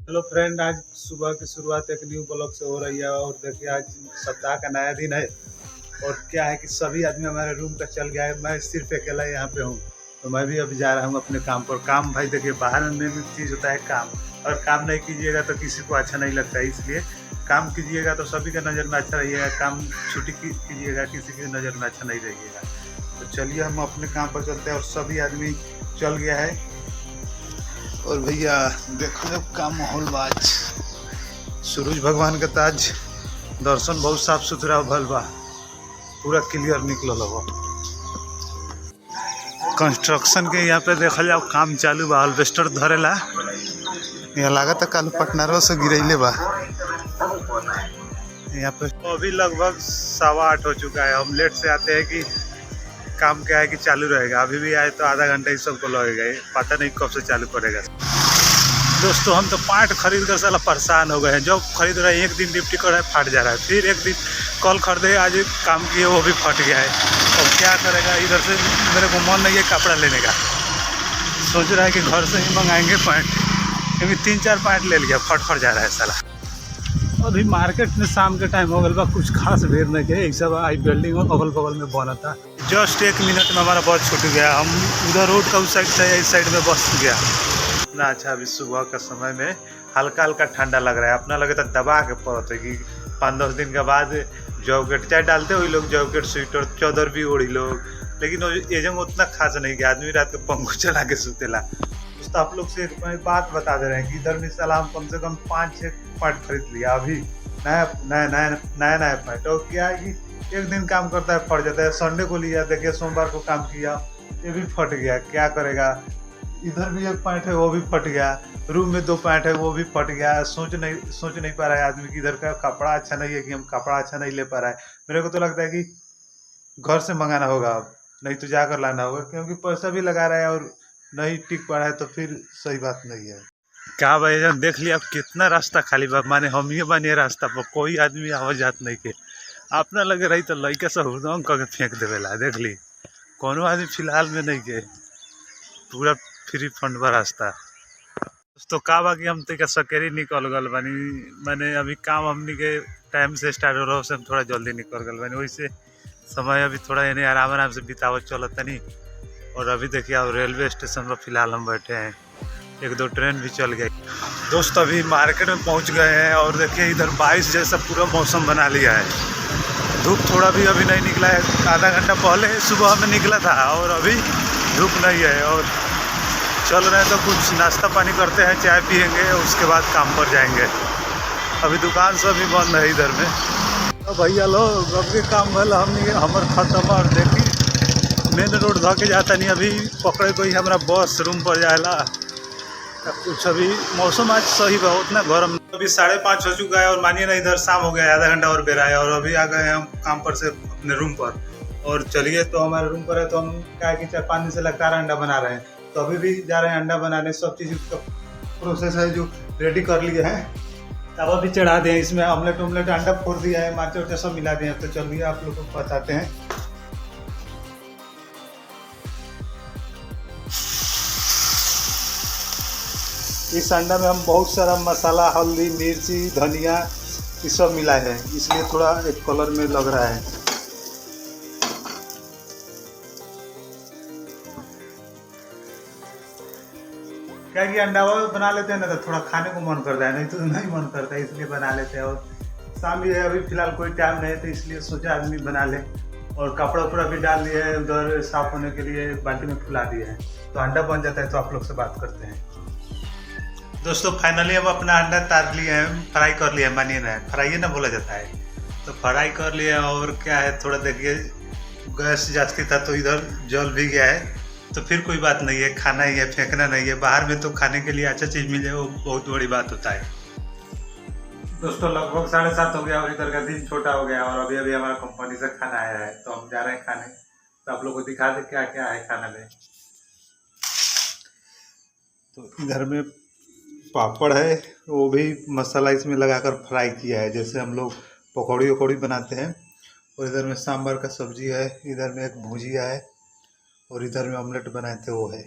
Hello friend, आज सुबह की शुरुआत एक न्यू ब्लॉग से हो रही है। और देखिए आज सप्ताह का नया दिन है। और क्या है कि सभी आदमी हमारे रूम का चल गया है, मैं सिर्फ अकेला यहाँ पे हूँ। तो मैं भी अभी जा रहा हूँ अपने काम पर। काम भाई देखिए, बाहर में भी चीज़ होता है काम, और काम नहीं कीजिएगा तो किसी को अच्छा नहीं लगता है। इसलिए काम कीजिएगा तो सभी के नज़र में अच्छा रहिएगा, काम छुट्टी कीजिएगा किसी की नज़र में अच्छा नहीं रहिएगा। तो चलिए हम अपने काम पर चलते हैं। और सभी आदमी चल गया है। और भैया देखो जब का माहौल बाज सूरज भगवान के ताज दर्शन बहुत साफ सुथरा भल बा, पूरा क्लियर निकल हो। कंस्ट्रक्शन के यहाँ पे देखा जाओ काम चालू बा, अल्वेस्टर धरेला। यहाँ लागत है कल पटनारो से गिरैले बा। यहाँ पे अभी लगभग 7:15 हो चुका है। हम लेट से आते हैं कि काम क्या है कि चालू रहेगा। अभी भी आए तो आधा घंटा ही सबको लगेगा, पता नहीं कब से चालू करेगा। दोस्तों हम तो पार्ट खरीद कर साला परेशान हो गए हैं। जो खरीद रहे हैं एक दिन डिप्टी कर रहा है फट जा रहा है, फिर एक दिन कल खरीदे आज काम किए वो भी फट गया है। और क्या करेगा, इधर से मेरे को मन नहीं है कपड़ा लेने का। सोच रहा है कि घर से ही मंगाएंगे पैंट, क्योंकि 3-4 पैंट ले लिया, फट जा रहा है साला। अभी मार्केट में शाम के टाइम हो गया, कुछ खास भीड़ नहीं है। सब आई बिल्डिंग अगल बगल में बना था। जस्ट 1 मिनट में हमारा बस छूट गया। हम उधर रोड का उस साइड से इस साइड में बस गया ना। अच्छा अभी सुबह का समय में हल्का हल्का ठंडा लग रहा है। अपना लगे तो दबा के पड़ता है कि 5-10 दिन के बाद जैकेट चाहे डालते हुए लोग, जैकेट स्वेटर चादर भी ओढ़ी लोग। लेकिन ये जब उतना खास नहीं कि आदमी रात को पंखो चला के सुतेला। तो आप लोग से एक बात बता दे रहे हैं कि इधर में सलाम कम से कम 5-6 पैंट खरीद लिया अभी, नया पैंट। और क्या है कि एक दिन काम करता है फट जाता है। संडे को लिया, देखिए सोमवार को काम किया, ये भी फट गया। क्या करेगा, इधर भी एक पैंट है वो भी फट गया, रूम में 2 पैंट है वो भी फट गया। सोच नहीं पा रहा है आदमी कि इधर का कपड़ा अच्छा नहीं है, कि हम कपड़ा अच्छा नहीं ले पा रहा है। मेरे को तो लगता है कि घर से मंगाना होगा अब, नहीं तो जाकर लाना होगा, क्योंकि पैसा भी लगा रहा है और नहीं टिक पा रहा है तो फिर सही बात नहीं है। क्या भाई जब देख लिया कितना रास्ता खाली बा, माने हम ही बने रास्ता पर, कोई आदमी आवाज जात नहीं के। अपना लगे रही तो लड़का सब हुदम करके फेंक देवेला। देख ली कोनो आदमी फिलहाल में नहीं के, पूरा फ्री फंड बा रास्ता। दोस्तों का बा कि हम तो सकेरी निकल गल बानी। मैंने अभी काम हमनी के टाइम से स्टार्ट हो रहा है, हम थोड़ा जल्दी निकल गल बानी। वैसे समय अभी थोड़ा यानी आराम से बितावत चलत तनी। और अभी देखिए अब रेलवे स्टेशन पर फिलहाल हम बैठे हैं, 1-2 ट्रेन भी चल गई। दोस्त अभी मार्केट में पहुंच गए हैं। और देखिए इधर 22 जैसा पूरा मौसम बना लिया है। धूप थोड़ा भी अभी नहीं निकला है, आधा घंटा पहले सुबह में निकला था और अभी धूप नहीं है। और चल रहे हैं तो कुछ नाश्ता पानी करते हैं, चाय पियेंगे, उसके बाद काम पर जाएंगे। अभी दुकान सब भी बंद है इधर में। तो भैया लोग अब के काम भल हमर खत्म। और देखी मेन रोड ध के जाता नहीं, अभी पकड़े कोई हमारा बस रूम पर जाएला कुछ। अभी मौसम आज सही बा, उतना गर्म। अभी 5:30 हो चुका है और मानिए ना इधर शाम हो गया है, आधा घंटा और बेरा है। और अभी आ गए हम काम पर से अपने रूम पर। और चलिए तो हमारे रूम पर है तो हम क्या है कि 4-5 दिन से लगातार अंडा बना रहे हैं। तो अभी भी जा रहे हैं अंडा बनाने। सब चीज़ का प्रोसेस है जो रेडी कर लिए हैं, तवा भी चढ़ा दिए। इसमें ऑमलेट अंडा फोड़ दिया है, माचा उचा सब मिला दिए हैं। तो चलिए आप लोग को बताते हैं। इस अंडा में हम बहुत सारा मसाला, हल्दी, मिर्ची, धनिया ये सब मिलाए हैं, इसलिए थोड़ा एक कलर में लग रहा है। क्या कि अंडा बना लेते हैं ना तो थोड़ा खाने को मन करता है, नहीं तो नहीं मन करता है, इसलिए बना लेते हैं। और शाम भी है, अभी फिलहाल कोई टाइम नहीं है तो इसलिए सोचा आदमी बना ले। और कपड़ा उपड़ा भी डाल दिए है, उधर साफ होने के लिए बाल्टी में फुला दिए हैं। तो अंडा बन जाता है। तो आप लोग से बात करते हैं। दोस्तों फाइनली हम अपना अंडा तार लिए हैं, फ्राई कर लिया है, मानिए ना फ्राई ना बोला जाता है। तो फ्राई कर लिया। और क्या है थोड़ा देखिए गैस जाती था तो इधर जल भी गया है। तो फिर कोई बात नहीं है, खाना ही है, फेंकना नहीं है। बाहर में तो खाने के लिए अच्छा चीज़ मिल जाए वो बहुत बड़ी बात होता है। दोस्तों लगभग 7:30 हो गया और इधर का दिन छोटा हो गया। और अभी हमारा कंपनी से खाना आया है तो हम जा रहे हैं खाने। तो आप लोग को दिखा दे क्या क्या है खाना में। तो इधर में पापड़ है, वो भी मसाला इसमें लगाकर फ्राई किया है, जैसे हम लोग पकौड़ी वकौड़ी बनाते हैं। और इधर में सांभर का सब्जी है, इधर में एक भुजिया है, और इधर में ऑमलेट बनाए थे वो है।